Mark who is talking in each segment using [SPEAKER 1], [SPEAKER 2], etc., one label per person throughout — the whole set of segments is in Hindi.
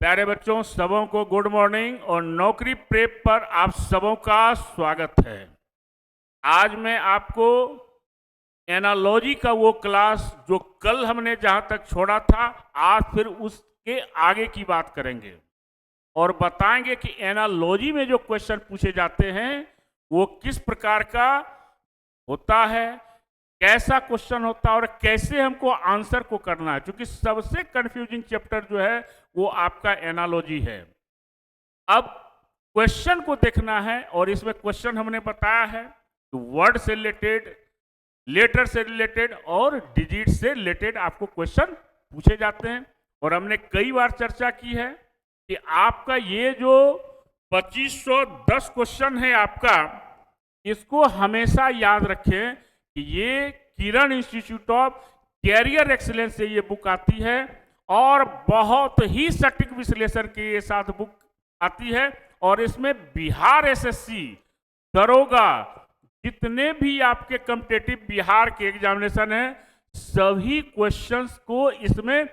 [SPEAKER 1] प्यारे बच्चों, सबों को गुड मॉर्निंग और नौकरी प्रेप पर आप सबों का स्वागत है। आज मैं आपको एनालॉजी का वो क्लास जो कल हमने जहां तक छोड़ा था, आज फिर उसके आगे की बात करेंगे और बताएंगे कि एनालॉजी में जो क्वेश्चन पूछे जाते हैं वो किस प्रकार का होता है, कैसा क्वेश्चन होता है और कैसे हमको आंसर को करना है। क्योंकि सबसे कंफ्यूजिंग चैप्टर जो है वो आपका एनालॉजी है। अब क्वेश्चन को देखना है और इसमें क्वेश्चन हमने बताया है कि वर्ड से रिलेटेड, लेटर से रिलेटेड और डिजिट से रिलेटेड आपको क्वेश्चन पूछे जाते हैं। और हमने कई बार चर्चा की है कि आपका ये जो 2510 क्वेश्चन है आपका, इसको हमेशा याद रखें कि ये किरण इंस्टीट्यूट ऑफ कैरियर एक्सीलेंस से ये बुक आती है और बहुत ही सटीक विश्लेषण के साथ बुक आती है। और इसमें बिहार एसएससी, दरोगा, जितने भी आपके कॉम्पिटिटिव बिहार के एग्जामिनेशन है, सभी क्वेश्चंस को इसमें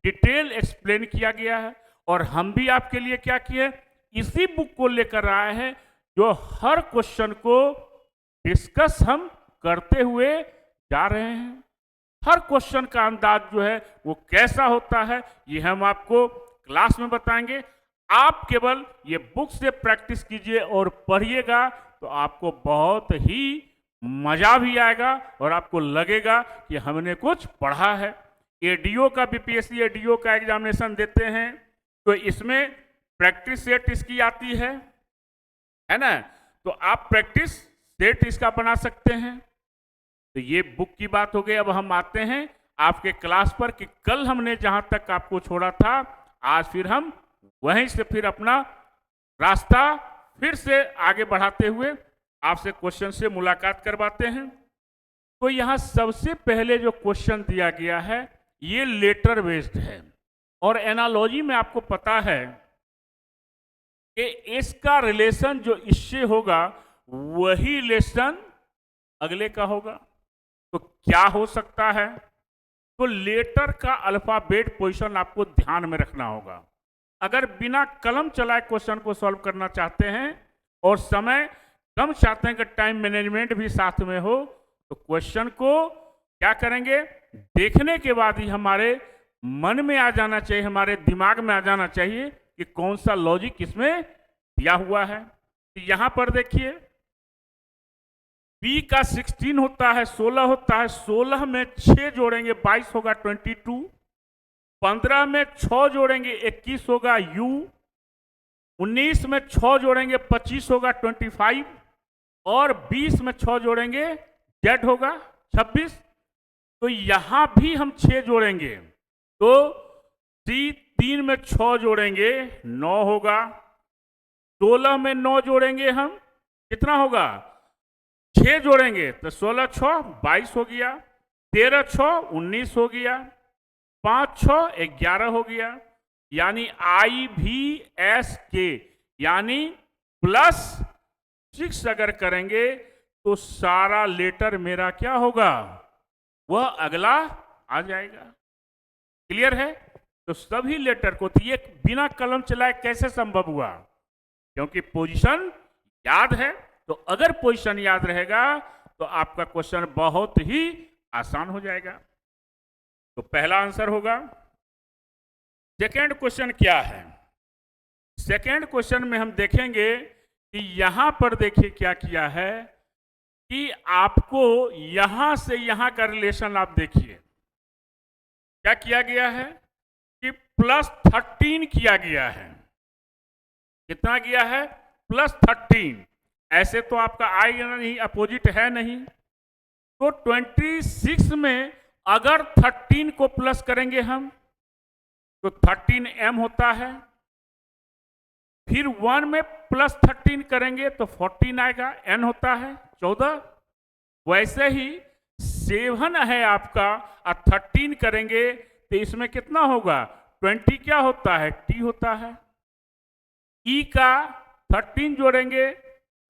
[SPEAKER 1] डिटेल एक्सप्लेन किया गया है। और हम भी आपके लिए क्या किए, इसी बुक को लेकर आए हैं जो हर क्वेश्चन को डिस्कस हम करते हुए जा रहे हैं। हर क्वेश्चन का अंदाज जो है वो कैसा होता है ये हम आपको क्लास में बताएंगे। आप केवल ये बुक से प्रैक्टिस कीजिए और पढ़िएगा तो आपको बहुत ही मजा भी आएगा और आपको लगेगा कि हमने कुछ पढ़ा है। एडीओ का, बीपीएससी एडीओ का एग्जामिनेशन देते हैं तो इसमें प्रैक्टिस सेट इसकी आती है ना। तो आप प्रैक्टिस सेट इसका बना सकते हैं। तो ये बुक की बात हो गई। अब हम आते हैं आपके क्लास पर कि कल हमने जहां तक आपको छोड़ा था, आज फिर हम वहीं से फिर अपना रास्ता फिर से आगे बढ़ाते हुए आपसे क्वेश्चन से मुलाकात करवाते हैं। तो यहां सबसे पहले जो क्वेश्चन दिया गया है ये लेटर बेस्ड है और एनालॉजी में आपको पता है कि इसका रिलेशन जो इससे होगा वही रिलेशन अगले का होगा। तो क्या हो सकता है, तो लेटर का अल्फाबेट पोजीशन आपको ध्यान में रखना होगा। अगर बिना कलम चलाए क्वेश्चन को सॉल्व करना चाहते हैं और समय कम चाहते हैं कि टाइम मैनेजमेंट भी साथ में हो, तो क्वेश्चन को क्या करेंगे, देखने के बाद ही हमारे मन में आ जाना चाहिए, हमारे दिमाग में आ जाना चाहिए कि कौन सा लॉजिक इसमें दिया हुआ है। तो यहां पर देखिए बी का 16 होता है, 16 होता है, 16 में 6 जोड़ेंगे 22 होगा 22, 15 में 6 जोड़ेंगे 21 होगा यू, 19 में 6 जोड़ेंगे 25 होगा 25 और 20 में 6 जोड़ेंगे जेड होगा 26। तो यहां भी हम 6 जोड़ेंगे तो सी 3 में 6 जोड़ेंगे 9 होगा, 16 में 9 जोड़ेंगे हम कितना होगा, 6 जोड़ेंगे तो 16 6 22 हो गया, 13 6 19 हो गया, 5 6 11 हो गया। यानी आई भी एस के यानी +6 अगर करेंगे तो सारा लेटर मेरा क्या होगा, वह अगला आ जाएगा। क्लियर है। तो सभी लेटर को, तो ये बिना कलम चलाए कैसे संभव हुआ, क्योंकि पोजीशन याद है। तो अगर पोजीशन याद रहेगा तो आपका क्वेश्चन बहुत ही आसान हो जाएगा। तो पहला आंसर होगा। सेकेंड क्वेश्चन क्या है, सेकेंड क्वेश्चन में हम देखेंगे कि यहां पर देखिए क्या किया है कि आपको यहां से यहां का रिलेशन आप देखिए क्या किया गया है कि +13 किया गया है। कितना किया है, +13। ऐसे तो आपका आएगा नहीं, अपोजिट है नहीं। तो 26 में अगर 13 को प्लस करेंगे हम तो 13m होता है, फिर 1 में +13 करेंगे तो 14 आएगा, n होता है 14। वैसे ही 7 है आपका और 13 करेंगे तो इसमें कितना होगा, 20 क्या होता है, t होता है। ई का 13 जोड़ेंगे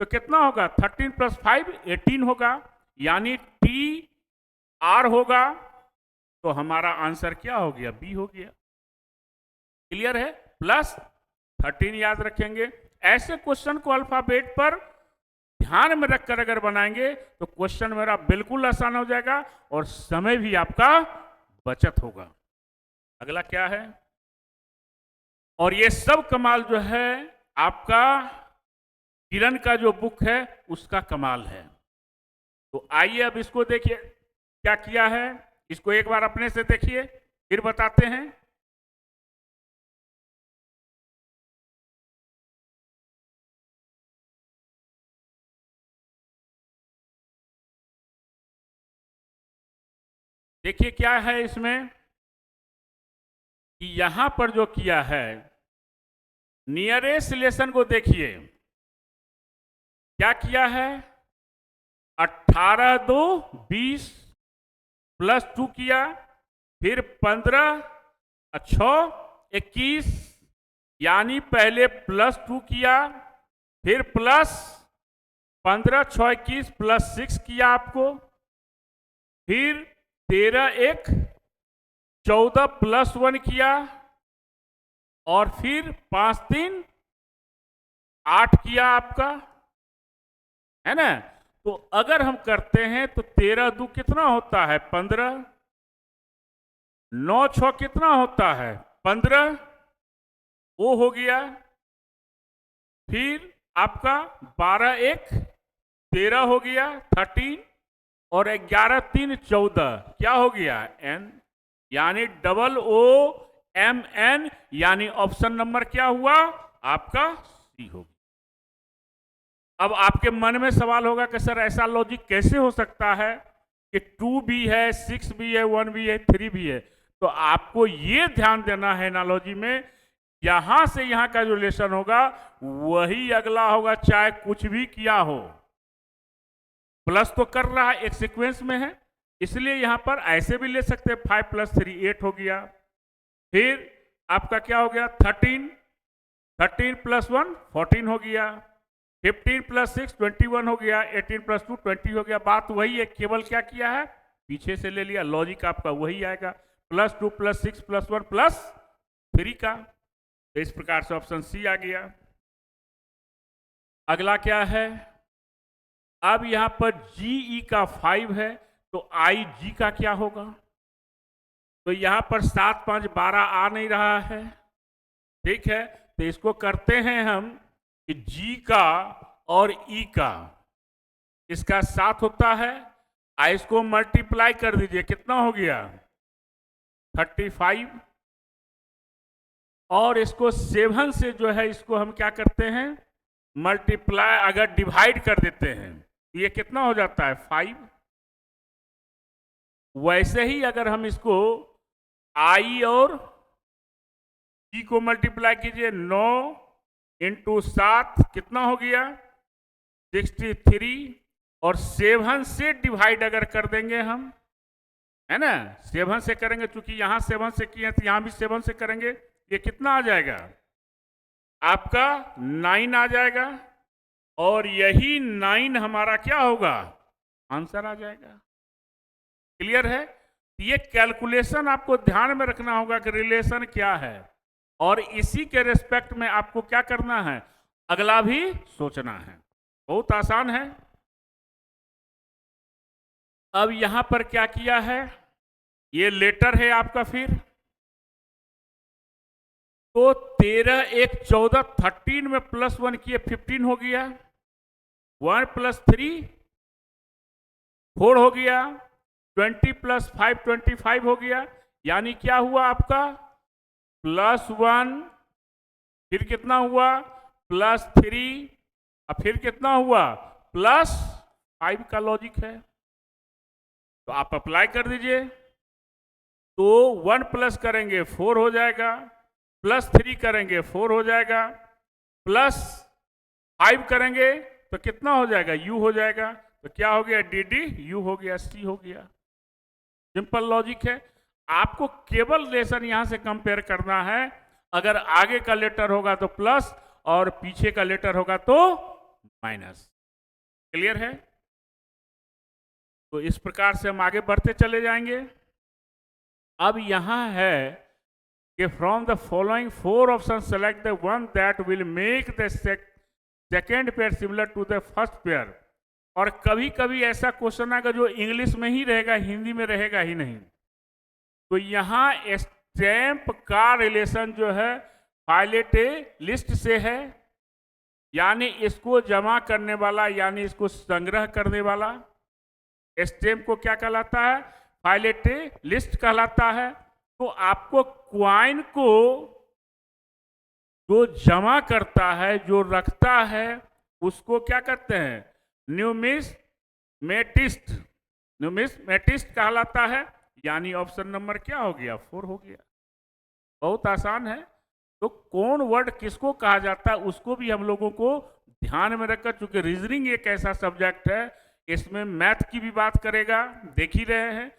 [SPEAKER 1] तो कितना होगा, 13 + 5 18 होगा, यानी टी आर होगा। तो हमारा आंसर क्या हो गया, बी हो गया। क्लियर है। प्लस 13 याद रखेंगे। ऐसे क्वेश्चन को अल्फाबेट पर ध्यान में रखकर अगर बनाएंगे तो क्वेश्चन मेरा बिल्कुल आसान हो जाएगा और समय भी आपका बचत होगा। अगला क्या है, और ये सब कमाल जो है आपका किरण का जो बुक है उसका कमाल है। तो आइए अब इसको देखिए क्या किया है, इसको एक बार अपने से देखिए फिर बताते हैं। देखिए क्या है इसमें कि यहां पर जो किया है नियरेस्ट रिलेशन को देखिए क्या किया है, 18 2 20 प्लस 2 किया, फिर 15 6 21, यानी पहले प्लस 2 किया, फिर प्लस 15 6 21 प्लस 6 किया आपको, फिर 13 1 14 प्लस 1 किया, और फिर 5 3 8 किया आपका, है ना। तो अगर हम करते हैं तो 13 2 कितना होता है 15, 9 6 कितना होता है 15, वो हो गया, फिर आपका 12 1 13 हो गया 13, और 11 3 14 क्या हो गया n, यानी OOMN, यानी ऑप्शन नंबर क्या हुआ आपका सी होगा। अब आपके मन में सवाल होगा कि सर ऐसा लॉजिक कैसे हो सकता है कि 2 भी है 6 भी है 1 भी है 3 भी है। तो आपको ये ध्यान देना है एनालॉजी में, यहां से यहां का जो रिलेशन होगा वही अगला होगा, चाहे कुछ भी किया हो। प्लस तो कर रहा है, एक सीक्वेंस में है, इसलिए यहां पर ऐसे भी ले सकते हैं 5 + 3 8 हो गया, फिर आपका क्या हो गया 13 13 + 1 14 हो गया, 15 + 6 21 हो गया, 18 + 2 20 हो गया। बात वही है, केवल क्या किया है पीछे से ले लिया, लॉजिक आपका वही आएगा, +2 + 6 + 1 + 3 का। तो इस प्रकार से ऑप्शन सी आ गया। अगला क्या है, अब यहां पर GE का 5 है तो IG का क्या होगा। तो यहां पर 7 5 12 आ नहीं रहा है, ठीक है। तो इसको करते हैं हम कि G का और E का, इसका 7 होता है, इसको मल्टीप्लाई कर दीजिए, कितना हो गया 35, और इसको 7 से जो है इसको हम क्या करते हैं मल्टीप्लाई, अगर डिवाइड कर देते हैं ये कितना हो जाता है 5। वैसे ही अगर हम इसको I और G को मल्टीप्लाई कीजिए, 9 × 7 कितना हो गया 63, और 7 से डिवाइड अगर कर देंगे हम, है ना, 7 से करेंगे, चूंकि यहां 7 से किए तो यहां भी 7 से करेंगे, ये कितना आ जाएगा आपका 9 आ जाएगा, और यही 9 हमारा क्या होगा आंसर आ जाएगा। क्लियर है। ये कैलकुलेशन आपको ध्यान में रखना होगा कि रिलेशन क्या है, और इसी के रेस्पेक्ट में आपको क्या करना है अगला भी सोचना है, बहुत आसान है। अब यहां पर क्या किया है, ये लेटर है आपका, फिर तो 13 1 14 13 में +1 किए 15 हो गया, 1 + 3 4 हो गया, 20 + 5 25 हो गया, यानी क्या हुआ आपका +1, फिर कितना हुआ +3, और फिर कितना हुआ +5 का लॉजिक है। तो आप अप्लाई कर दीजिए, तो 1 प्लस करेंगे 4 हो जाएगा, +3 करेंगे 4 हो जाएगा, +5 करेंगे तो कितना हो जाएगा U हो जाएगा। तो क्या हो गया DD U हो गया, C हो गया। सिंपल लॉजिक है। आपको केवल रिलेशन यहां से कंपेयर करना है, अगर आगे का लेटर होगा तो प्लस और पीछे का लेटर होगा तो माइनस। क्लियर है। तो इस प्रकार से हम आगे बढ़ते चले जाएंगे। अब यहां है कि from the following 4 option select the one that will make the second pair similar to the first pair. और कभी कभी ऐसा क्वेश्चन आएगा जो इंग्लिश में ही रहेगा, हिंदी में रहेगा ही नहीं। तो यहाँ स्टैंप का रिलेशन जो है फाइलेटे लिस्ट से है, यानी इसको जमा करने वाला, यानी इसको संग्रह करने वाला स्टैंप को क्या कहलाता है? फाइलेटे लिस्ट कहलाता है। तो आपको क्वाइन को जो जमा करता है, जो रखता है, उसको क्या कहते हैं? न्यूमिस्मेटिस्ट। न्यूमिस्मेटिस्ट कहलाता है। यानी ऑप्शन नंबर क्या हो गया? 4 हो गया। बहुत आसान है। तो कौन वर्ड किसको कहा जाता है उसको भी हम लोगों को ध्यान में रखकर, चूंकि रीजनिंग एक ऐसा सब्जेक्ट है, इसमें मैथ की भी बात करेगा, देख ही रहे हैं,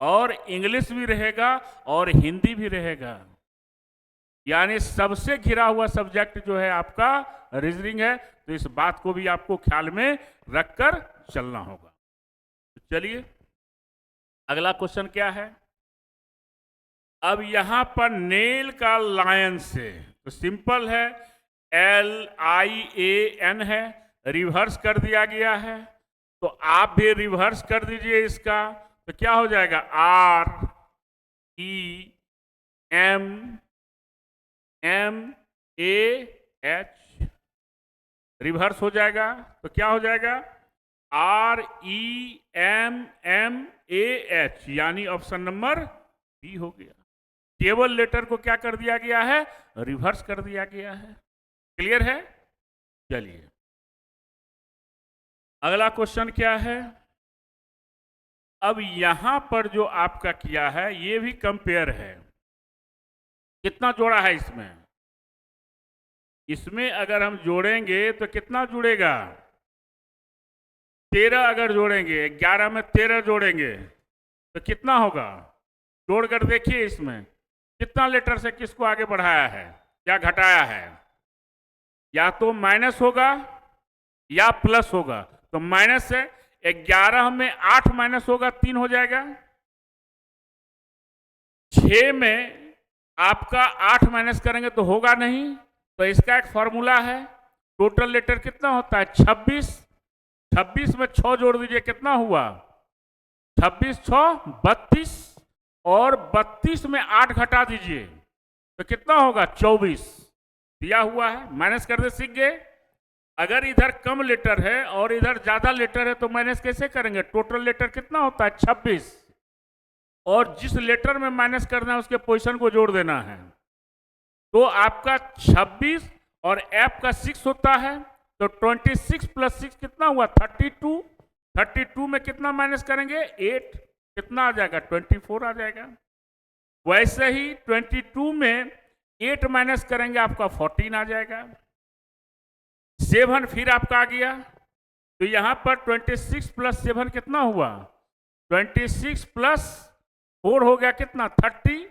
[SPEAKER 1] और इंग्लिश भी रहेगा और हिंदी भी रहेगा। यानी सबसे घिरा हुआ सब्जेक्ट जो है आपका रीजनिंग है। तो इस बात को भी आपको ख्याल में रखकर चलना होगा। तो चलिए अगला क्वेश्चन क्या है। अब यहां पर नेल का लायन से, तो सिंपल है, LIAN है, रिवर्स कर दिया गया है। तो आप भी रिवर्स कर दीजिए इसका। तो क्या हो जाएगा? REMAH रिवर्स हो जाएगा। तो क्या हो जाएगा? REMMAH, यानी ऑप्शन नंबर बी हो गया। केवल लेटर को क्या कर दिया गया है? रिवर्स कर दिया गया है। क्लियर है? चलिए अगला क्वेश्चन क्या है। अब यहां पर जो आपका किया है ये भी कंपेयर है। कितना जोड़ा है इसमें? इसमें अगर हम जोड़ेंगे तो कितना जुड़ेगा? 13 अगर जोड़ेंगे, 11 में 13 जोड़ेंगे तो कितना होगा? जोड़कर देखिए इसमें कितना लेटर से किसको आगे बढ़ाया है या घटाया है। या तो माइनस होगा या प्लस होगा। तो माइनस से 11 में 8 माइनस होगा, 3 हो जाएगा। 6 में आपका 8 माइनस करेंगे तो होगा नहीं। तो इसका एक फॉर्मूला है। टोटल लेटर कितना होता है? 26। 26 में 6 जोड़ दीजिए, कितना हुआ? 26 6 32, और 32 में 8 घटा दीजिए तो कितना होगा? 24 दिया हुआ है। माइनस करने सीख गए। अगर इधर कम लेटर है और इधर ज्यादा लेटर है तो माइनस कैसे करेंगे? टोटल लेटर कितना होता है? 26, और जिस लेटर में माइनस करना है उसके पोजीशन को जोड़ देना है। तो आपका 26 और एफ का 6 होता है। तो 26 प्लस 6 कितना हुआ? 32। 32 में कितना माइनस करेंगे? 8। कितना आ जाएगा? 24 आ जाएगा। वैसे ही 22 में 8 माइनस करेंगे, आपका 14 आ जाएगा। 7 फिर आपका आ गया। तो यहां पर 26 प्लस 7 कितना हुआ? 26 प्लस 4 हो गया कितना? 30,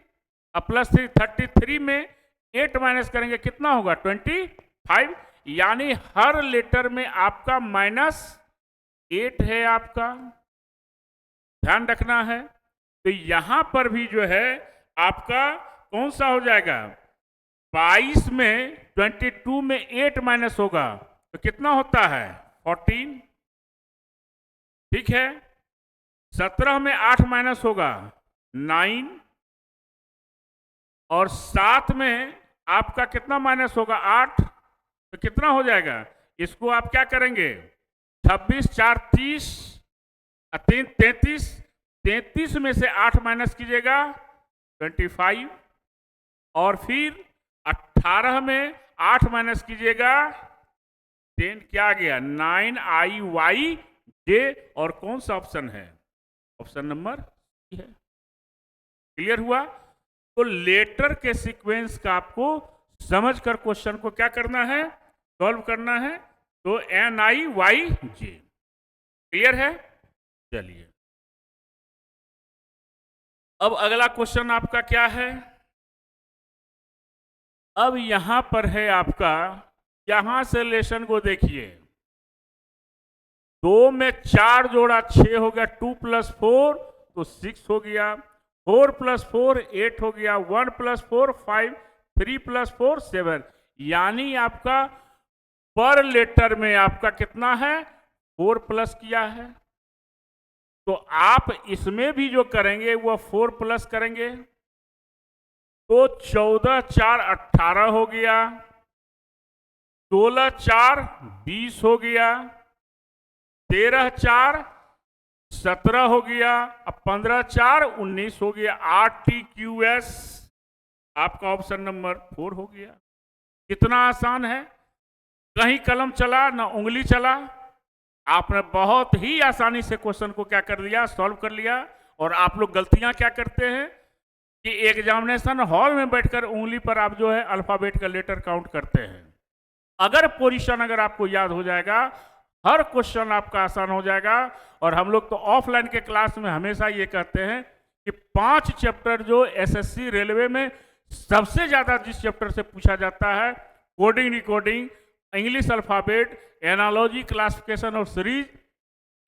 [SPEAKER 1] और प्लस 3 33 में 8 माइनस करेंगे कितना होगा? 25। यानी हर लेटर में आपका -8 है। आपका ध्यान रखना है। तो यहां पर भी जो है आपका कौन सा हो जाएगा? 22 में 22 में 8 माइनस होगा तो कितना होता है? 14। ठीक है। 17 में 8 माइनस होगा 9, और 7 में आपका कितना माइनस होगा? 8। तो कितना हो जाएगा? इसको आप क्या करेंगे? 26 4 30, 3 33। 33 में से 8 माइनस कीजिएगा 25, और फिर 18 में 8 माइनस कीजिएगा 10। क्या आ गया? 9IYJ। और कौन सा ऑप्शन है? ऑप्शन नंबर सी है। क्लियर हुआ? तो लेटर के सीक्वेंस का आपको समझकर क्वेश्चन को क्या करना है? सॉल्व करना है। तो NIYJ। क्लियर है? चलिए अब अगला क्वेश्चन आपका क्या है। अब यहां पर है आपका, यहां से रिलेशन को देखिए। 2 में 4 जोड़ा 6 हो गया, 2 + 4 तो 6 हो गया। 4 + 4 8 हो गया, 1 + 4 5, 3 + 4 7, यानी आपका पर लेटर में आपका कितना है, 4 प्लस किया है। तो आप इसमें भी जो करेंगे वो 4 प्लस करेंगे, तो 14 4 18 हो गया, 16 4 20 हो गया, 13 4 17 हो गया, अब 15 4 19 हो गया। RTQS आपका ऑप्शन नंबर 4 हो गया। कितना आसान है, कहीं कलम चला ना उंगली चला, आपने बहुत ही आसानी से क्वेश्चन को क्या कर लिया, सॉल्व कर लिया। और आप लोग गलतियां क्या करते हैं कि एग्जामिनेशन हॉल में बैठकर उंगली पर आप जो है अल्फाबेट का लेटर काउंट करते हैं। अगर पोजीशन अगर आपको याद हो जाएगा, हर क्वेश्चन आपका आसान हो जाएगा। और हम लोग तो ऑफलाइन के क्लास में हमेशा ये कहते हैं कि 5 चैप्टर जो एसएससी रेलवे में सबसे ज्यादा जिस चैप्टर से पूछा जाता है, coding decoding, English alphabet, analogy, classification और सीरीज,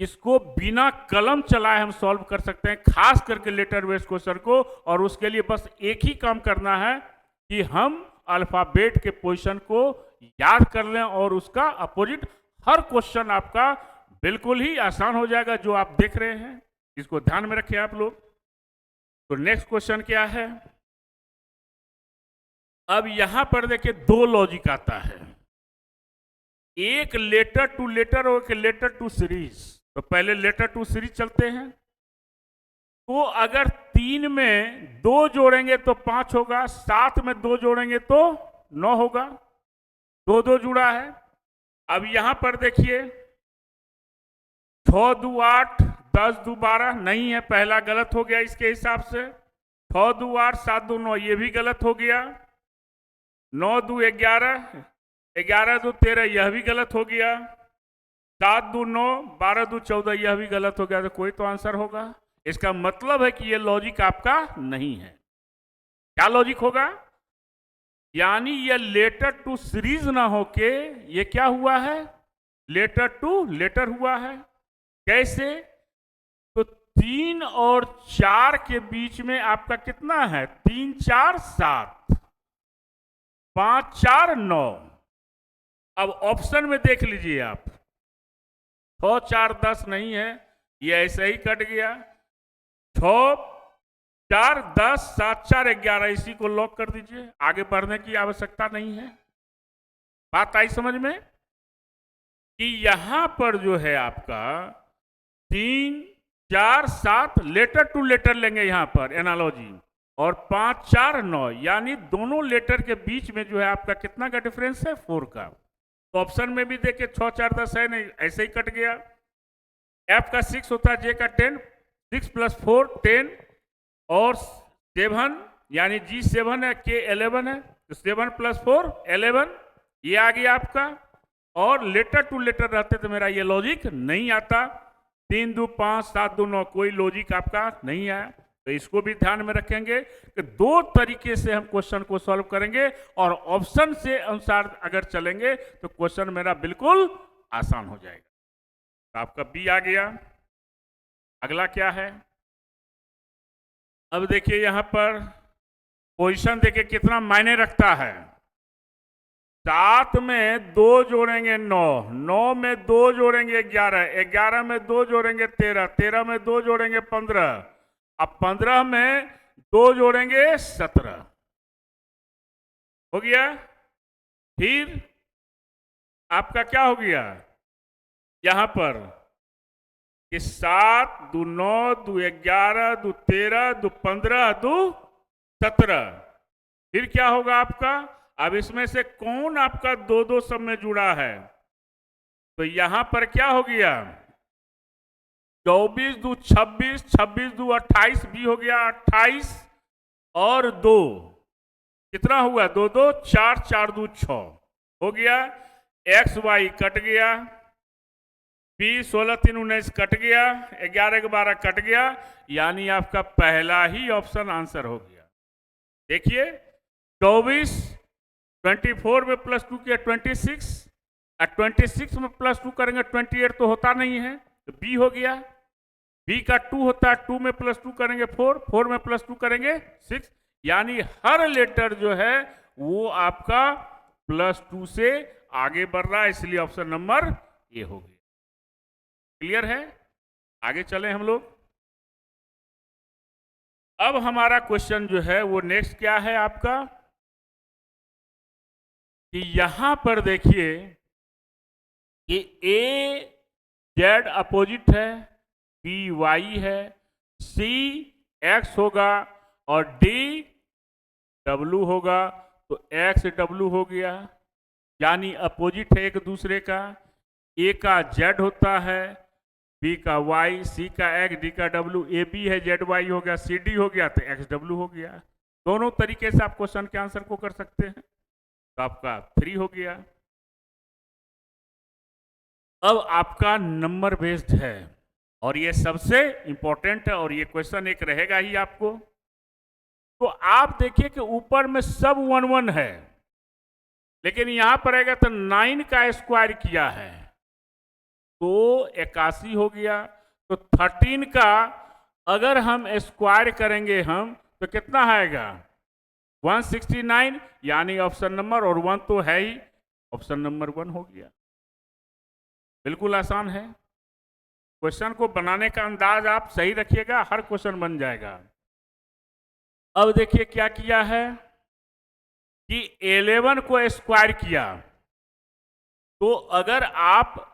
[SPEAKER 1] इसको बिना कलम चलाए हम सॉल्व कर सकते हैं, खास करके लेटर बेस्ड क्वेश्चन को। और उसके लिए बस एक ही काम करना है कि हम अल्फाबेट के पोजीशन को याद कर लें और उसका अपोजिट। हर क्वेश्चन आपका बिल्कुल ही आसान हो जाएगा जो आप देख रहे हैं, इसको ध्यान में रखें आप लोग। तो नेक्स्ट क्वेश्चन क्या है, अब यहां पर देखिए 2 लॉजिक आता है, एक लेटर टू लेटर और एक लेटर टू सीरीज। तो पहले लेटर टू सीरीज चलते हैं। तो अगर 3 में 2 जोड़ेंगे तो 5 होगा, 7 में 2 जोड़ेंगे तो 9 होगा, 2 2 जुड़ा है। अब यहां पर देखिए 6 2 8, 10 2 12 नहीं है, पहला गलत हो गया इसके हिसाब से। 6 2 8, 7 2 9 ये भी गलत हो गया। 9 2 11, 11 2 13 यह भी गलत हो गया। 7 2 9, 12 2 14 यह भी गलत हो गया। तो कोई तो आंसर होगा। इसका मतलब है कि यह लॉजिक आपका नहीं है। क्या लॉजिक होगा, यानी यह लेटर टू सीरीज ना होके ये क्या हुआ है, लेटर टू लेटर हुआ है। कैसे, तो 3 और 4 के बीच में आपका कितना है, 3 4 7, 5 4 9। अब ऑप्शन में देख लीजिए आप, 6 4 10 नहीं है, ये ऐसे ही कट गया। 6 4 10, 7 4 11, इसी को लॉक कर दीजिए, आगे बढ़ने की आवश्यकता नहीं है। बात आई समझ में कि यहां पर जो है आपका 3 4 7 लेटर टू लेटर लेंगे यहां पर एनालॉजी, और 5 4 9, यानी दोनों लेटर के बीच में जो है आपका कितना का डिफरेंस है, 4 का। तो ऑप्शन में भी देखिए 6 4 10 है नहीं, ऐसे ही कट गया। एफ का 6 होता है, जे का 10, 6 + 4 10, और 7 यानी जी 7 है, के 11 है, तो 7 + 4 11, ये आ गया आपका। और लेटर टू लेटर रहते तो मेरा ये लॉजिक नहीं आता। 3 2 5, 7 2 9, कोई लॉजिक आपका नहीं आया। तो इसको भी ध्यान में रखेंगे कि 2 तरीके से हम क्वेश्चन को सॉल्व करेंगे, और ऑप्शन से अनुसार अगर चलेंगे तो क्वेश्चन मेरा बिल्कुल आसान हो जाएगा। तो आपका बी आ गया। अगला क्या है, अब देखिए यहां पर पोजीशन देखिए कितना मायने रखता है। 7 में 2 जोड़ेंगे 9, 9 में 2 जोड़ेंगे 11, 11 में 2 जोड़ेंगे 13, 13 में 2 जोड़ेंगे 15, अब 15 में 2 जोड़ेंगे 17, हो गया। फिर आपका क्या हो गया यहां पर कि 7 2 9 2 11 2 13 2 15 2 17, फिर क्या होगा आपका, अब इसमें से कौन आपका 2 2 सब में जुड़ा है, तो यहां पर क्या हो गया, 24 2 26, 26 2 28 भी हो गया, 28 और 2 कितना हुआ, 2 2 4, 4 2 6 हो गया। एक्स वाई कट गया, 20 16 3 19 कट गया, 11 12 कट गया, यानी आपका पहला ही ऑप्शन आंसर हो गया। देखिए 24 24 में +2 किया 26, 26 में +2 करेंगे 28 तो होता नहीं है, तो बी हो गया। बी का 2 होता है, 2 में +2 करेंगे 4, 4 में +2 करेंगे 6, यानी हर लेटर जो है वो आपका +2 से आगे बढ़ रहा है, इसलिए ऑप्शन नंबर ए हो गया। क्लियर है? आगे चले हम लोग। अब हमारा क्वेश्चन जो है वो नेक्स्ट क्या है आपका, कि यहां पर देखिए कि ए जेड अपोजिट है, बी वाई है, सी एक्स होगा और डी डब्लू होगा, तो एक्स डब्लू हो गया, यानी अपोजिट है एक दूसरे का। ए का जेड होता है, बी का वाई, सी का एक्स, डी का डब्लू, ए बी है जेड वाई हो गया, सी डी हो गया, तो एक्स डब्लू हो गया। दोनों तरीके से आप क्वेश्चन के आंसर को कर सकते हैं, तो आपका 3 हो गया। अब आपका नंबर बेस्ड है और ये सबसे इंपॉर्टेंट है और ये क्वेश्चन एक रहेगा ही आपको। तो आप देखिए कि ऊपर में सब 1 1 है, लेकिन यहां पर आएगा तो 9 का स्क्वायर किया है तो 81 हो गया। तो 13 का अगर हम स्क्वायर करेंगे हम तो कितना आएगा 169, यानी ऑप्शन नंबर, और 1 तो है ही, ऑप्शन नंबर 1 हो गया। बिल्कुल आसान है। क्वेश्चन को बनाने का अंदाज आप सही रखिएगा, हर क्वेश्चन बन जाएगा। अब देखिए क्या किया है कि 11 को स्क्वायर किया, तो अगर आप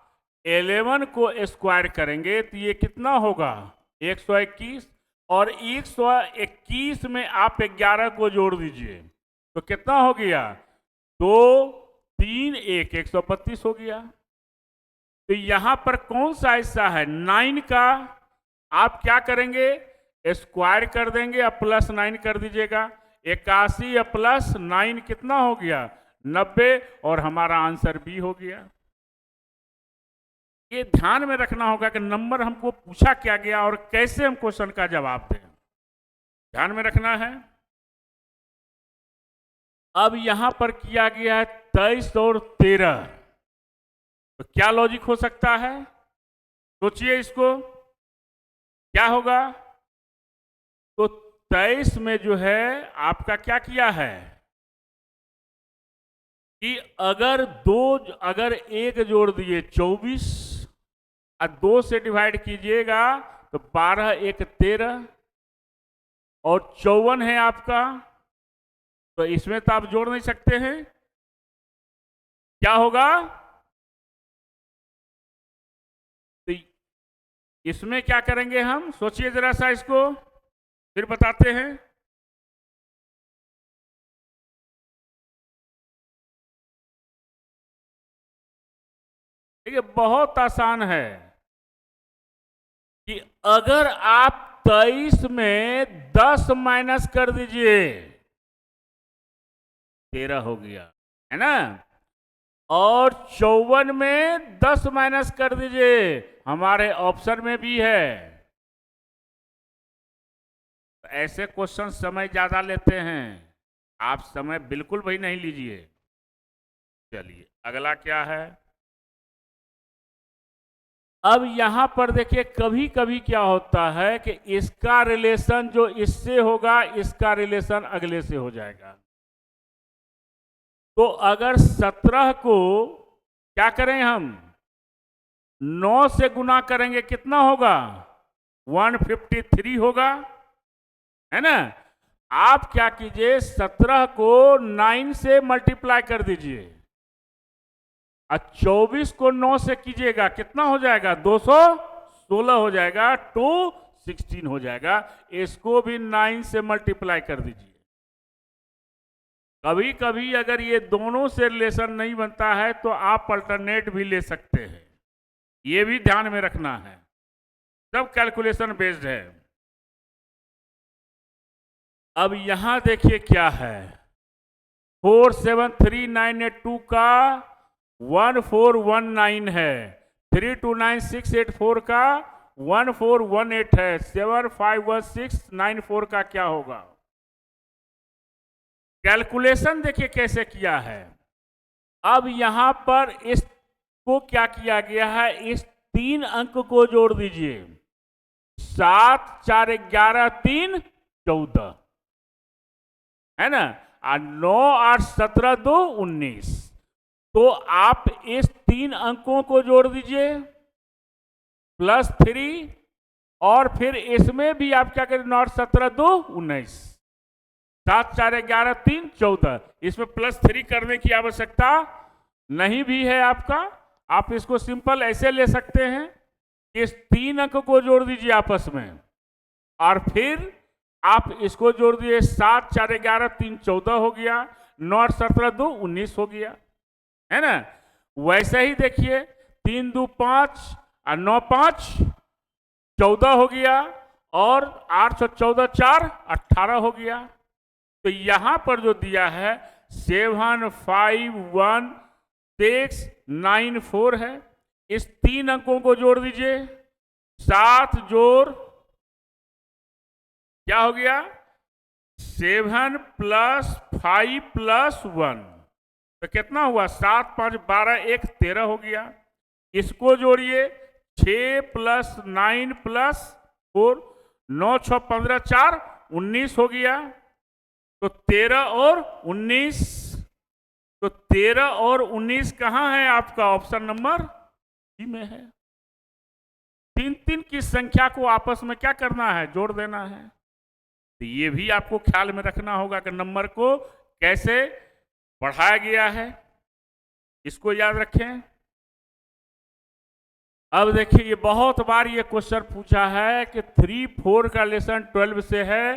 [SPEAKER 1] 11 को स्क्वायर करेंगे तो ये कितना होगा 121, और 121 में आप 11 को जोड़ दीजिए तो कितना हो गया 2 3 1 132 हो गया। तो यहां पर कौन सा हिस्सा है 9 का, आप क्या करेंगे स्क्वायर कर देंगे या +9 कर दीजिएगा। 81 या +9 कितना हो गया 90, और हमारा आंसर बी हो गया। ये ध्यान में रखना होगा कि नंबर हमको पूछा क्या गया और कैसे हम क्वेश्चन का जवाब दें, ध्यान में रखना है। अब यहां पर किया गया है 23 और 13, तो क्या लॉजिक हो सकता है, सोचिए इसको क्या होगा। तो 23 में जो है आपका क्या किया है कि अगर एक जोड़ दिए 24 और 2 से डिवाइड कीजिएगा तो 12 1 13 और 54 है आपका, तो इसमें तो आप जोड़ नहीं सकते हैं, क्या होगा तो इसमें क्या करेंगे हम, सोचिए जरा सा इसको, फिर बताते हैं। देखिए बहुत आसान है कि अगर आप 23 में 10 माइनस कर दीजिए 13 हो गया, है ना, और 54 में 10 माइनस कर दीजिए, हमारे ऑप्शन में भी है। तो ऐसे क्वेश्चन समय ज्यादा लेते हैं, आप समय बिल्कुल भी नहीं लीजिए। चलिए अगला क्या है। अब यहां पर देखिए कभी कभी क्या होता है कि इसका रिलेशन जो इससे होगा इसका रिलेशन अगले से हो जाएगा। तो अगर 17 को क्या करें हम 9 से गुना करेंगे कितना होगा 153 होगा, है ना। आप क्या कीजिए 17 को 9 से मल्टीप्लाई कर दीजिए और 24 को 9 से कीजिएगा कितना हो जाएगा 216 हो जाएगा, 216 हो जाएगा। इसको भी 9 से मल्टीप्लाई कर दीजिए। कभी कभी अगर ये दोनों से रिलेशन नहीं बनता है तो आप अल्टरनेट भी ले सकते हैं, ये भी ध्यान में रखना है, सब कैलकुलेशन बेस्ड है। अब यहां देखिए क्या है 473982 का 1419 है, 329684 का 1418 है, 751694 का क्या होगा। कैलकुलेशन देखिए कैसे किया है। अब यहां पर इसको क्या किया गया है, इस 3 अंक को जोड़ दीजिए 7 4 11 3 14 है ना, और 9 8 17 2 19। तो आप इस 3 अंकों को जोड़ दीजिए +3, और फिर इसमें भी आप क्या करें, 9 8 17 2 19, 7 4 11 3 14। इसमें +3 करने की आवश्यकता नहीं भी है आपका, आप इसको सिंपल ऐसे ले सकते हैं, इस 3 अंक को जोड़ दीजिए आपस में, और फिर आप इसको जोड़ दिए, 7 4 11 3 14 हो गया, 9 8 17 2 19 हो गया, है ना। वैसे ही देखिए 3 2 5 और 9 5 14 हो गया, और 8 14 4 18 हो गया। तो यहां पर जो दिया है 7 5 1 6 9 4 है, इस 3 अंकों को जोड़ दीजिए, 7 जोड़ क्या हो गया, 7 + 5 + 1, तो कितना हुआ, 7 5 12 1 13 हो गया। इसको जोड़िए, 6 + 9 + 4 9 6 15 4 19 हो गया। तो 13 और 19, तो 13 और 19 कहां है आपका, ऑप्शन नंबर डी में है। 3 3 की संख्या को आपस में क्या करना है, जोड़ देना है। तो ये भी आपको ख्याल में रखना होगा कि नंबर को कैसे बढ़ाया गया है, इसको याद रखें। अब देखिए, ये बहुत बार ये क्वेश्चन पूछा है कि 3 4 का लेसन 12 से है,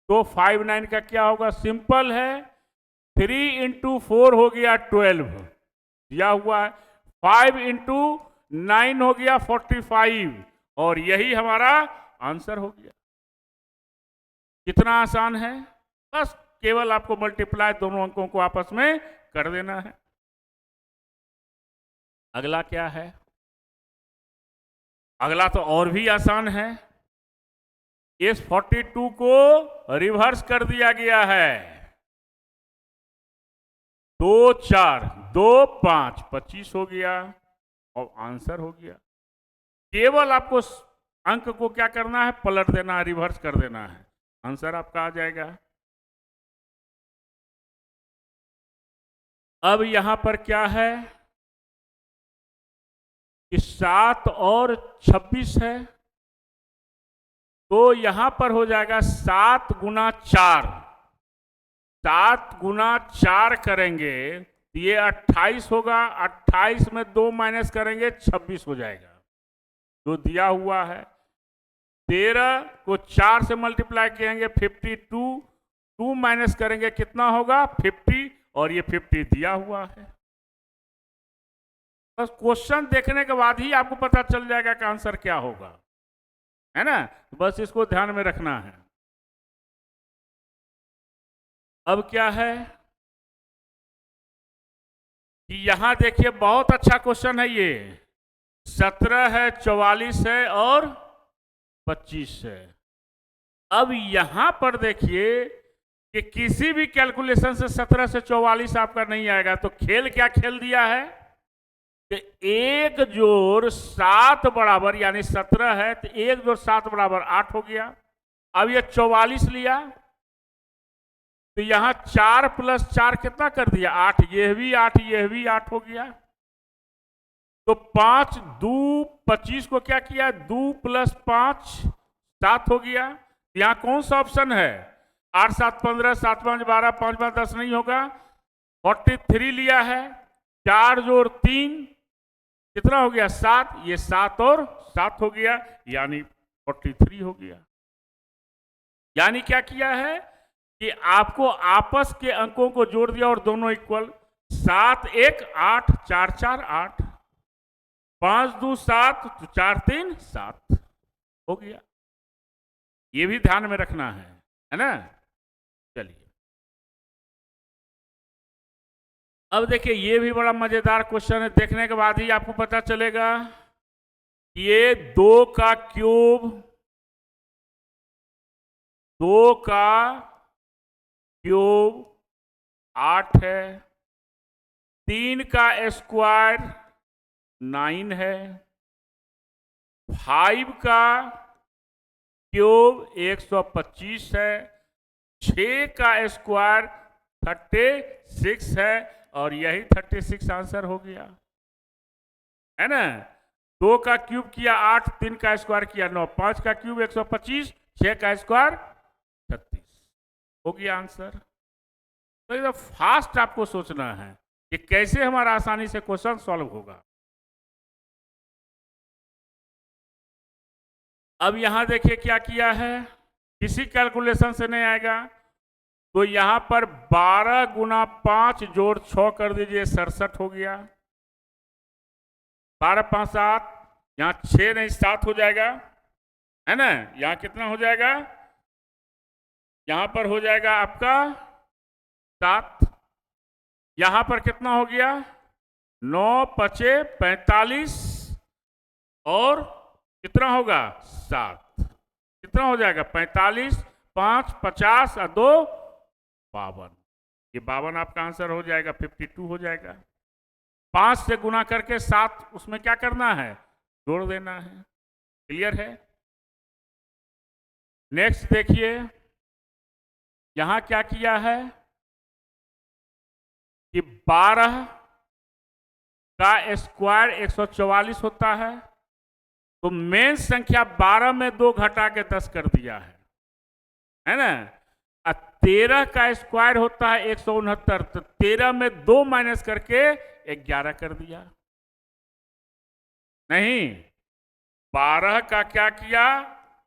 [SPEAKER 1] तो 5 9 का क्या होगा, सिंपल है, 3 × 4 हो गया 12 दिया हुआ है, 5 × 9 हो गया 45, और यही हमारा आंसर हो गया। कितना आसान है, बस केवल आपको मल्टीप्लाई दोनों अंकों को आपस में कर देना है। अगला क्या है, अगला तो और भी आसान है। इस 42 को रिवर्स कर दिया गया है, 2 4 2 5 25 हो गया, और आंसर हो गया। केवल आपको अंक को क्या करना है, पलट देना है, रिवर्स कर देना है, आंसर आपका आ जाएगा। अब यहां पर क्या है कि 7 और 26 है, तो यहां पर हो जाएगा 7 × 4, 7 × 4 करेंगे तो ये 28 होगा, 28 में 2 माइनस करेंगे 26 हो जाएगा, जो दिया हुआ है। 13 को 4 से मल्टीप्लाई करेंगे 52, 2 माइनस करेंगे कितना होगा 50, और ये 50 दिया हुआ है। बस क्वेश्चन देखने के बाद ही आपको पता चल जाएगा कि आंसर क्या होगा, है ना, बस इसको ध्यान में रखना है। अब क्या है कि यहां देखिए, बहुत अच्छा क्वेश्चन है ये, 17 है, 44 है और 25 है। अब यहां पर देखिए कि किसी भी कैलकुलेशन से 17 से 44 आपका नहीं आएगा, तो खेल क्या खेल दिया है कि 1 जोड़ 7 बराबर, यानी 17 है तो 1 जोड़ 7 बराबर 8 हो गया। अब ये 44 लिया, तो यहां 4 + 4 कितना कर दिया 8, यह भी 8 यह भी 8 हो गया। तो 5 2 25 को क्या किया, 2 + 5 7 हो गया। यहां कौन सा ऑप्शन है, 8 7 15 7 5 12 5 5 10 नहीं होगा, 43 लिया है, 4 जोड़ 3 कितना हो गया 7, ये 7 और 7 हो गया, यानी 43 हो गया। यानी क्या किया है कि आपको आपस के अंकों को जोड़ दिया और दोनों इक्वल, 7 1 8 4 4 8, 5 2 7 तो 4 3 7 हो गया। ये भी ध्यान में रखना है ना। चलिए, अब देखिए, ये भी बड़ा मजेदार क्वेश्चन है, देखने के बाद ही आपको पता चलेगा। ये 2 का क्यूब, 2 का क्यूब 8 है, 3 का स्क्वायर 9 है, 5 का क्यूब 125 है, 6 का स्क्वायर 36 है, और यही 36 आंसर हो गया, है ना। 2 का क्यूब किया 8, 3 का स्क्वायर किया 9, 5 का क्यूब 125, 6 का स्क्वायर 36, हो गया आंसर। तो एकदम फास्ट आपको सोचना है कि कैसे हमारा आसानी से क्वेश्चन सॉल्व होगा। अब यहां देखिए क्या किया है, किसी कैलकुलेशन से नहीं आएगा, तो यहां पर 12 गुना 5 जोड़ 6 कर दीजिए, 67 हो गया। 12 5 7, यहां 6 नहीं 7 हो जाएगा, है ना। यहां कितना हो जाएगा, यहां पर हो जाएगा आपका 7, यहां पर कितना हो गया 9 5 45, और कितना होगा 7, कितना हो जाएगा 45, 5 50 और 2 52, ये 52 आपका आंसर हो जाएगा, 52 हो जाएगा। 5 से गुना करके 7 उसमें क्या करना है, जोड़ देना है। क्लियर है। नेक्स्ट देखिए, यहां क्या किया है कि 12 का स्क्वायर 144 होता है, तो मेन संख्या 12 में 2 घटा के 10 कर दिया है ना। 13 का स्क्वायर होता है 169, तो 13 में 2 माइनस करके 11 कर दिया। नहीं, 12 का क्या किया,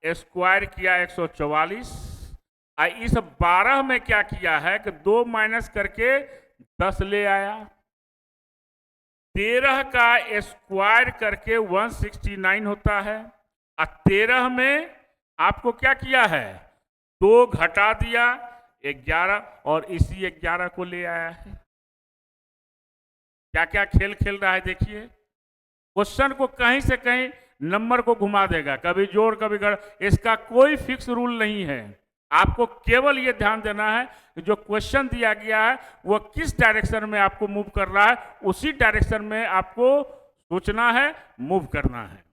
[SPEAKER 1] स्क्वायर किया 144, इस 12 में क्या किया है कि 2 माइनस करके 10 ले आया। 13 का स्क्वायर करके 169 होता है, और 13 में आपको क्या किया है, 2 घटा दिया 11, और इसी 11 को ले आया है। क्या क्या खेल खेल रहा है देखिए, क्वेश्चन को कहीं से कहीं नंबर को घुमा देगा, कभी जोड़ कभी घटा, इसका कोई फिक्स रूल नहीं है। आपको केवल ये ध्यान देना है कि जो क्वेश्चन दिया गया है वो किस डायरेक्शन में आपको मूव कर रहा है, उसी डायरेक्शन में आपको सोचना है, मूव करना है।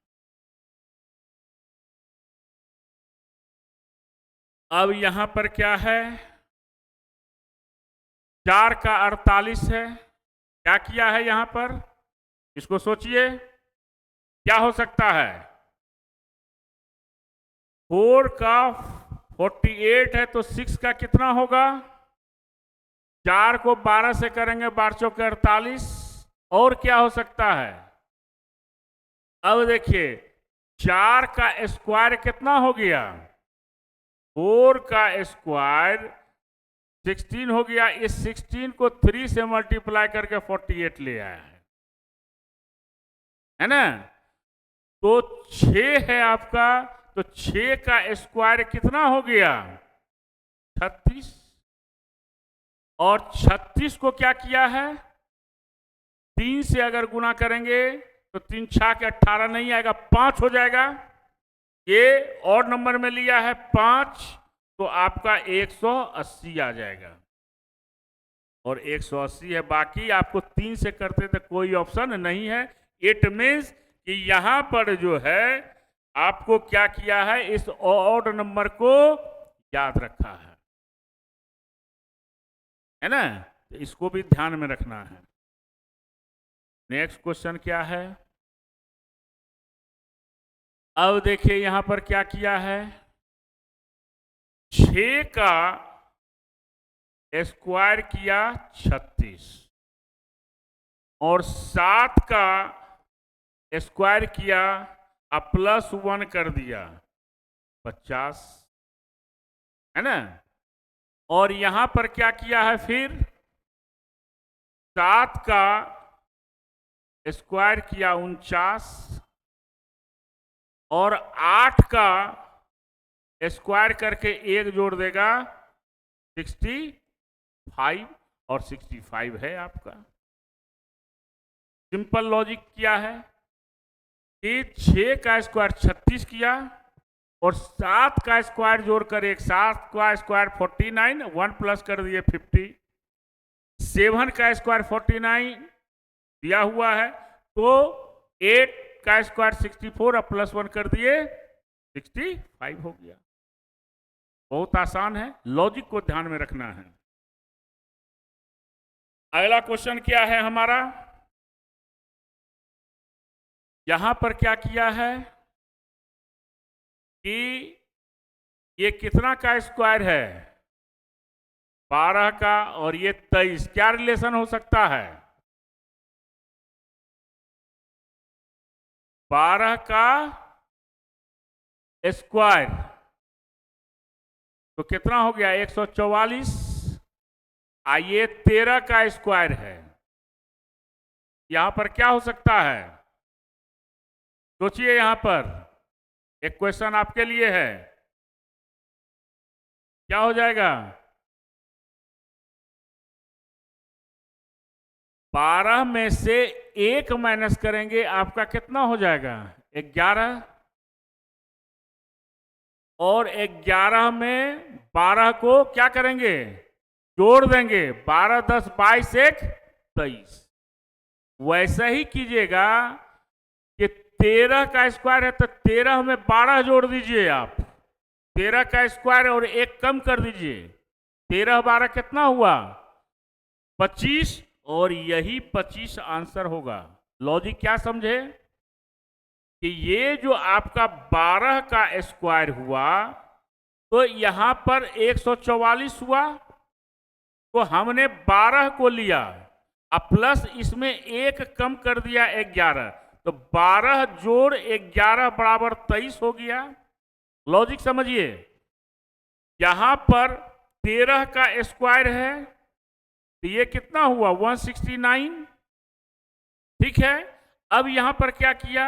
[SPEAKER 1] अब यहां पर क्या है, 4 का 48 है, क्या किया है यहां पर, इसको सोचिए क्या हो सकता है। 4 का 48 है, तो 6 का कितना होगा, 4 को 12 से करेंगे 12 चौके 48, और क्या हो सकता है। अब देखिए 4 का स्क्वायर कितना हो गया, 4 का स्क्वायर 16 हो गया, इस 16 को 3 से मल्टीप्लाई करके 48 ले आया है ना। तो 6 है आपका, तो 6 का स्क्वायर कितना हो गया 36, और 36 को क्या किया है, 3 से अगर गुना करेंगे तो 3 6 के 18 नहीं आएगा, 5 हो जाएगा। ये और नंबर में लिया है 5, तो आपका 180 आ जाएगा, और 180 है। बाकी आपको 3 से करते तो कोई ऑप्शन नहीं है। इट मीन्स कि यहां पर जो है आपको क्या किया है, इस ऑड नंबर को याद रखा है ना, तो इसको भी ध्यान में रखना है। नेक्स्ट क्वेश्चन क्या है, अब देखिए यहां पर क्या किया है, 6 का स्क्वायर किया 36, और 7 का स्क्वायर किया अब +1 कर दिया 50, है ना। और यहां पर क्या किया है, फिर 7 का स्क्वायर किया 49, और 8 का स्क्वायर करके 1 जोड़ देगा 65, और 65 है आपका। सिंपल लॉजिक क्या है कि 6 का स्क्वायर 36 किया, और 7 का स्क्वायर जोड़कर 7 का स्क्वायर 49, 1 प्लस कर दिए 50, 7 का स्क्वायर 49 दिया हुआ है, तो 8 का स्क्वायर 64 और +1 कर दिए 65 हो गया। बहुत आसान है, लॉजिक को ध्यान में रखना है। अगला क्वेश्चन क्या है हमारा, यहां पर क्या किया है कि ये कितना का स्क्वायर है, 12 का, और ये 23, क्या रिलेशन हो सकता है? 12 का स्क्वायर तो कितना हो गया, 144। आइए 13 का स्क्वायर है, यहां पर क्या हो सकता है? सोचिए, यहां पर एक क्वेश्चन आपके लिए है, क्या हो जाएगा? 12 में से 1 माइनस करेंगे, आपका कितना हो जाएगा? 11। और 11 में 12 को क्या करेंगे? जोड़ देंगे। 12 10 22 1 23। वैसा ही कीजिएगा कि 13 का स्क्वायर है तो 13 में 12 जोड़ दीजिए आप, 13 का स्क्वायर और 1 कम कर दीजिए, 13 12 कितना हुआ? 25, और यही 25 आंसर होगा। लॉजिक क्या समझे कि ये जो आपका 12 का स्क्वायर हुआ तो यहां पर 144 हुआ, तो हमने 12 को लिया, अब प्लस इसमें 1 कम कर दिया 11, तो 12 जोड़ 11 बराबर 23 हो गया। लॉजिक समझिए, यहां पर 13 का स्क्वायर है तो ये कितना हुआ? 169। ठीक है, अब यहां पर क्या किया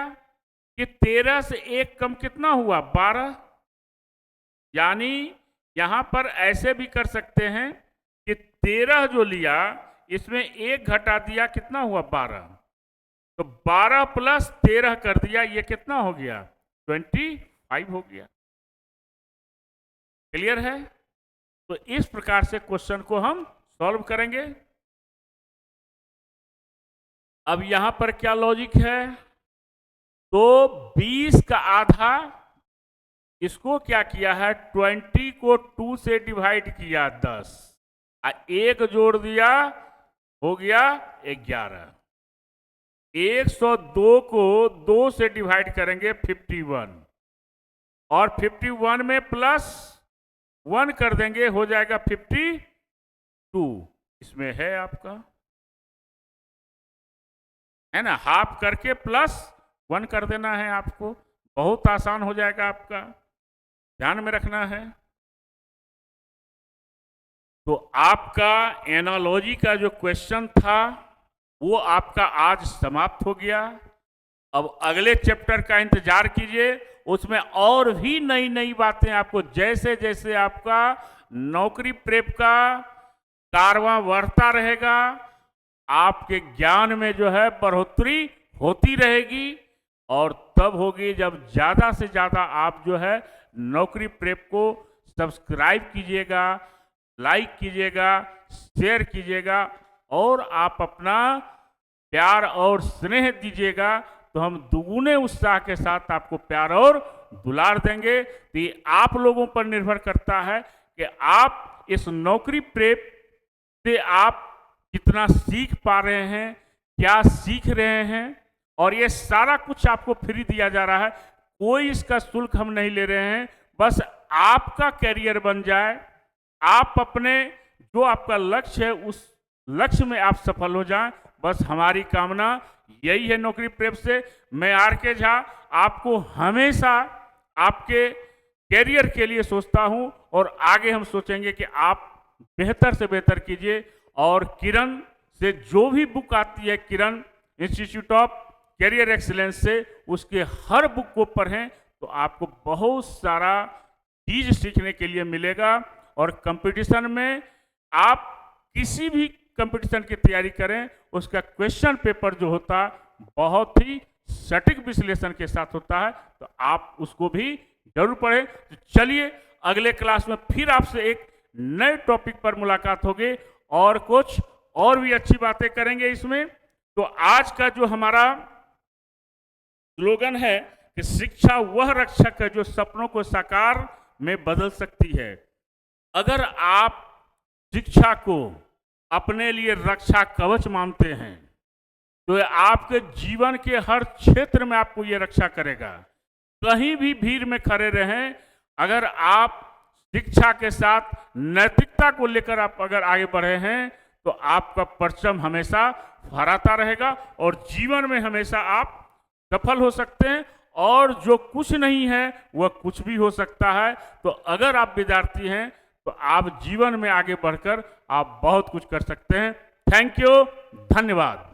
[SPEAKER 1] कि 13 से 1 कम कितना हुआ? 12। यानी यहां पर ऐसे भी कर सकते हैं कि 13 जो लिया इसमें 1 घटा दिया, कितना हुआ? 12। तो 12 प्लस 13 कर दिया, ये कितना हो गया? 25 हो गया। क्लियर है? तो इस प्रकार से क्वेश्चन को हम सॉल्व करेंगे। अब यहां पर क्या लॉजिक है, तो 20 का आधा, इसको क्या किया है? 20 को 2 से डिवाइड किया 10, 1 जोड़ दिया, हो गया 11। 102 को 2 से डिवाइड करेंगे 51, और 51 में प्लस 1 कर देंगे, हो जाएगा 52। इसमें है आपका, है ना, हाफ करके प्लस 1 कर देना है आपको, बहुत आसान हो जाएगा आपका, ध्यान में रखना है। तो आपका एनालॉजी का जो क्वेश्चन था वो आपका आज समाप्त हो गया। अब अगले चैप्टर का इंतजार कीजिए, उसमें और भी नई नई बातें आपको, जैसे जैसे आपका नौकरी प्रेप का कारवां बढ़ता रहेगा, आपके ज्ञान में जो है बढ़ोतरी होती रहेगी, और तब होगी जब ज़्यादा से ज़्यादा आप जो है नौकरी प्रेप को सब्सक्राइब कीजिएगा, लाइक कीजिएगा, शेयर कीजिएगा, और आप अपना प्यार और स्नेह दीजिएगा, तो हम दुगुने उत्साह के साथ आपको प्यार और दुलार देंगे। तो ये आप लोगों पर निर्भर करता है कि आप इस नौकरी प्रेप से आप कितना सीख पा रहे हैं, क्या सीख रहे हैं, और ये सारा कुछ आपको फ्री दिया जा रहा है, कोई इसका शुल्क हम नहीं ले रहे हैं। बस आपका कैरियर बन जाए, आप अपने जो आपका लक्ष्य है उस लक्ष्य में आप सफल हो जाएं, बस हमारी कामना यही है नौकरी प्रेप से। मैं आर के झा आपको हमेशा आपके कैरियर के लिए सोचता हूं, और आगे हम सोचेंगे कि आप बेहतर से बेहतर कीजिए। और किरण से जो भी बुक आती है, किरण इंस्टीट्यूट ऑफ कैरियर एक्सीलेंस से, उसके हर बुक को पढ़ें तो आपको बहुत सारा चीज सीखने के लिए मिलेगा। और कंपटीशन में आप किसी भी कंपटीशन की तैयारी करें, उसका क्वेश्चन पेपर जो होता बहुत ही सटीक विश्लेषण के साथ होता है, तो आप उसको भी जरूर पढ़ें। तो चलिए अगले क्लास में फिर आपसे एक नए टॉपिक पर मुलाकात होगी, और कुछ और भी अच्छी बातें करेंगे इसमें। तो आज का जो हमारा स्लोगन है कि शिक्षा वह रक्षक है जो सपनों को साकार में बदल सकती है। अगर आप शिक्षा को अपने लिए रक्षा कवच मानते हैं तो ये आपके जीवन के हर क्षेत्र में आपको ये रक्षा करेगा। कहीं भी भीड़ में खड़े रहें, अगर आप शिक्षा के साथ नैतिकता को लेकर आप अगर आगे बढ़े हैं तो आपका परचम हमेशा फहराता रहेगा और जीवन में हमेशा आप सफल हो सकते हैं। और जो कुछ नहीं है वह कुछ भी हो सकता है। तो अगर आप विद्यार्थी हैं तो आप जीवन में आगे बढ़कर आप बहुत कुछ कर सकते हैं। थैंक यू, धन्यवाद।